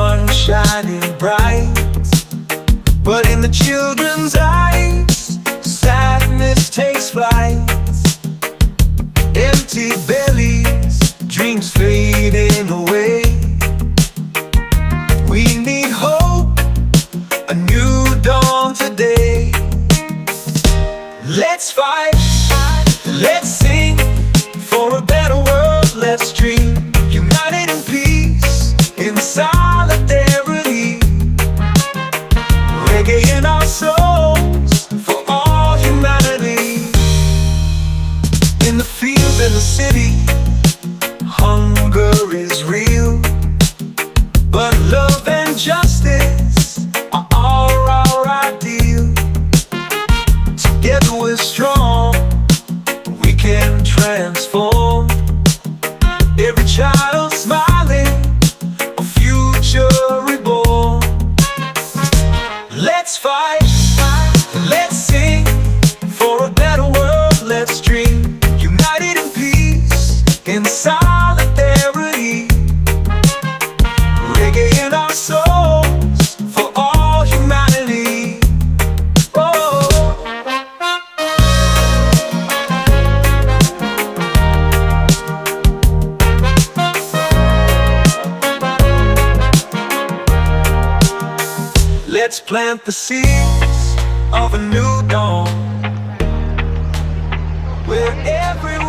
sun shining bright, but in the children's eyes, sadness takes flight. Empty bellies, dreams fading away. We need hope, a new dawn today. Let's fight, let's sing for a better world, let's dream. United in peace, in solidarity. Reggae in our souls, for all humanity. In the fields and the city, hunger is real, but love and justice are our ideal. Together we're strong, we can transform. Every child smiling, a future reborn. Let's fight, let's sing for a better world, let's dream. United in peace, in solidarity. Reggae in our souls, for all humanity. Oh. Let's plant the seeds of a new dawn, where everyone